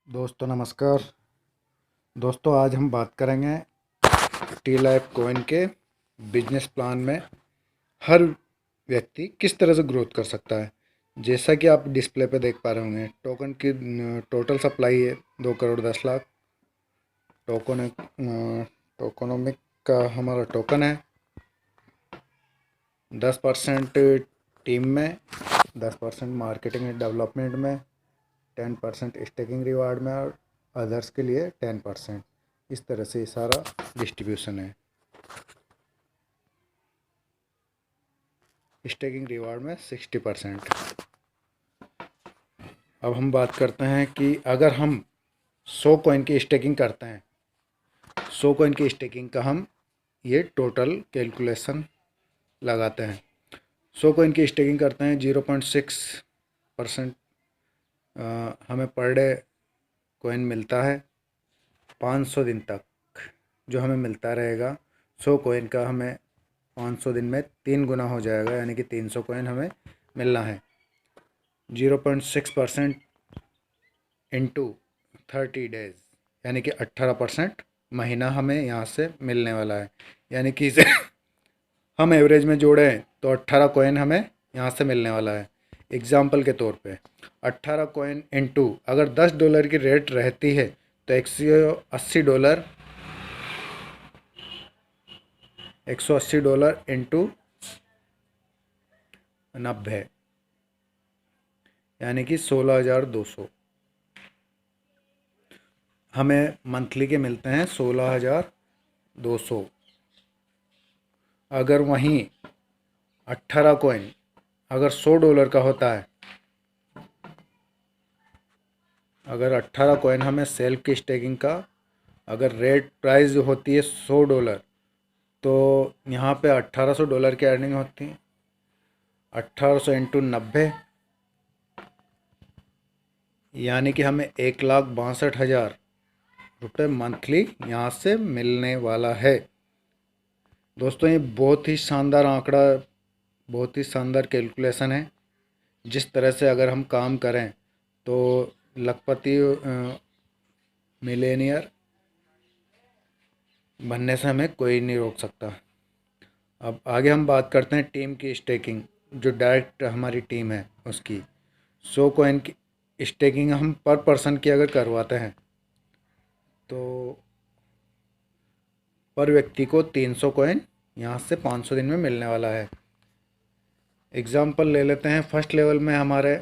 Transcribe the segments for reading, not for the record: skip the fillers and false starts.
दोस्तों नमस्कार। दोस्तों आज हम बात करेंगे टी लाइफ कॉइन के बिजनेस प्लान में हर व्यक्ति किस तरह से ग्रोथ कर सकता है। जैसा कि आप डिस्प्ले पे देख पा रहे होंगे, टोकन की टोटल सप्लाई है 2 करोड़ 10 लाख। टोकन टोकनोमिक का हमारा टोकन है 10% टीम में, 10% मार्केटिंग एंड डेवलपमेंट में, 10% स्टेकिंग रिवार्ड में और अदर्स के लिए 10%। इस तरह से सारा डिस्ट्रीब्यूशन है। स्टेकिंग रिवार्ड में 60%। अब हम बात करते हैं कि अगर हम 100 कॉइन की स्टेकिंग करते हैं, 100 कॉइन की स्टेकिंग का हम ये टोटल कैलकुलेशन लगाते हैं। 100 कॉइन की स्टेकिंग करते हैं 0.6% हमें पर डे कॉइन मिलता है 500 दिन तक जो हमें मिलता रहेगा। 100 कॉइन का हमें 500 दिन में 3 गुना हो जाएगा, यानी कि 300 कॉइन हमें मिलना है। 0.6% इंटू 30 डेज यानी कि 18% महीना हमें यहाँ से मिलने वाला है। यानी कि इसे हम एवरेज में जोड़ें तो 18 कॉइन हमें यहाँ से मिलने वाला है। एग्जाम्पल के तौर पे 18 कॉइन इंटू अगर $10 की रेट रहती है तो $180 $180 इंटू 90 यानी कि 16,200 हमें मंथली के मिलते हैं 16,200। अगर वहीं 18 कॉइन अगर $100 का होता है, अगर 18 कॉइन हमें सेल्फ की स्टेकिंग का अगर रेट प्राइस होती है $100 तो यहाँ पे $1,800 की अर्निंग होती है। 1800 इंटू 90 यानी कि हमें 1,62,000 रुपये मंथली यहाँ से मिलने वाला है। दोस्तों ये बहुत ही शानदार आंकड़ा, बहुत ही शानदार कैलकुलेशन है। जिस तरह से अगर हम काम करें तो लखपति मिलेनियर बनने से हमें कोई नहीं रोक सकता। अब आगे हम बात करते हैं टीम की स्टेकिंग। जो डायरेक्ट हमारी टीम है उसकी 100 कॉइन की स्टेकिंग हम पर पर्सन की अगर करवाते हैं तो पर व्यक्ति को 300 कॉइन यहाँ से 500 दिन में मिलने वाला है। एग्जाम्पल ले लेते हैं, फर्स्ट लेवल में हमारे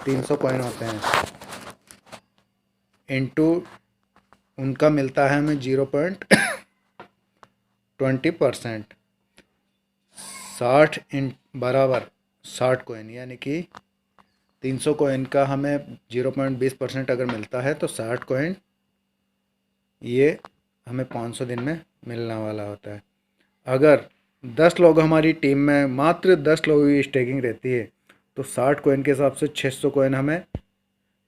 300 कॉइन होते हैं इनटू उनका मिलता है हमें 0.20%। 60 इन बराबर 60 कॉइन यानी कि 300 कॉइन का हमें 0.20% अगर मिलता है तो 60 कॉइन ये हमें 500 दिन में मिलने वाला होता है। अगर 10 लोग हमारी टीम में, मात्र 10 लोगों की स्टेकिंग रहती है तो 60 कॉइन के हिसाब से 600 कॉइन हमें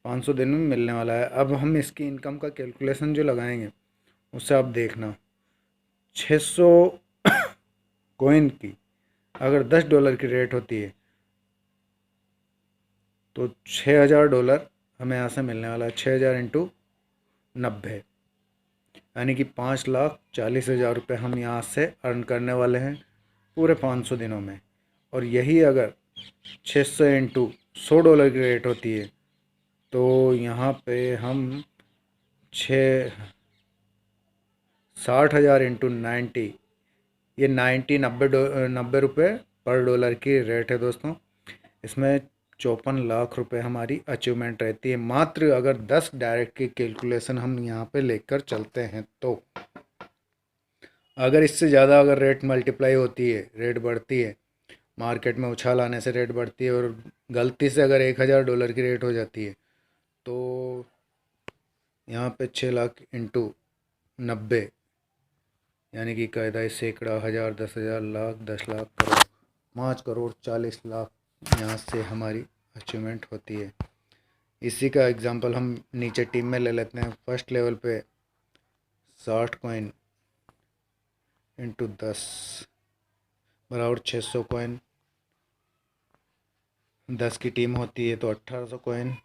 500 दिन में मिलने वाला है। अब हम इसकी इनकम का कैलकुलेशन जो लगाएंगे उससे आप देखना, 600 कॉइन की अगर $10 की रेट होती है तो $6,000 हमें यहाँ से मिलने वाला है। 6,000 इंटू 90 यानी कि 5,40,000 रुपये हम यहाँ से अर्न करने वाले हैं पूरे 500 दिनों में। और यही अगर 600 इंटू $100 की रेट होती है तो यहाँ पे हम 60,000 इंटू 90, ये 90 रुपये पर डॉलर की रेट है दोस्तों। इसमें 54 लाख रुपए हमारी अचीवमेंट रहती है, मात्र अगर 10 डायरेक्ट की कैलकुलेशन हम यहाँ पे लेकर चलते हैं तो। अगर इससे ज़्यादा अगर रेट मल्टीप्लाई होती है, रेट बढ़ती है, मार्केट में उछाल आने से रेट बढ़ती है और गलती से अगर $1,000 की रेट हो जाती है तो यहाँ पे 6 लाख इंटू 90 यानी कि कायदा सैकड़ा, हज़ार, 10,000, लाख, 10 लाख, करोड़, 5,40,00,000 यहाँ से हमारी अचीवमेंट होती है। इसी का एग्जांपल हम नीचे टीम में ले लेते हैं। फर्स्ट लेवल पे 60 कॉइन इंटू 10 बराबर 600 कॉइन, 10 की टीम होती है तो 1,800 कॉइन,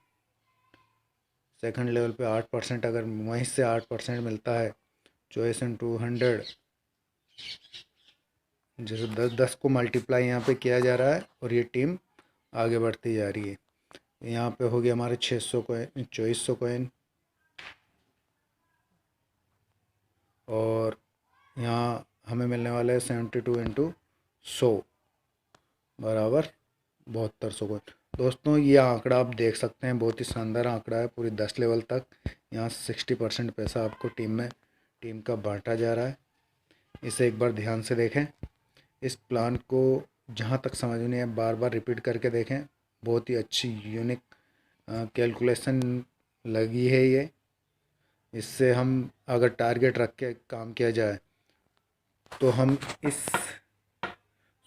सेकंड लेवल पे 8%, अगर वहीं से 8% मिलता है, चॉइस इन 200, जैसे 10 को मल्टीप्लाई यहाँ पे किया जा रहा है और ये टीम आगे बढ़ती जा रही है। यहाँ पे हो गया हमारे 600 कोइन, 2400 कोइन, और यहाँ हमें मिलने वाला है 72 इंटू 100 बराबर 7200 कोइन। दोस्तों ये आंकड़ा आप देख सकते हैं, बहुत ही शानदार आंकड़ा है, पूरी 10 लेवल तक। यहाँ 60% पैसा आपको टीम का बांटा जा रहा है। इसे एक बार ध्यान से देखें, इस प्लान को जहाँ तक समझ में नहीं है बार बार रिपीट करके देखें। बहुत ही अच्छी यूनिक कैलकुलेशन लगी है ये। इससे हम अगर टारगेट रख के काम किया जाए तो हम इस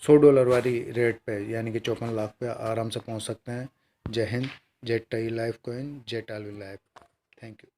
$100 वाली रेट पे यानी कि 54 लाख पे आराम से पहुंच सकते हैं। जय हिंद, जेट टाई लाइफ कॉइन, जेट आलवी लाइफ। Thank you.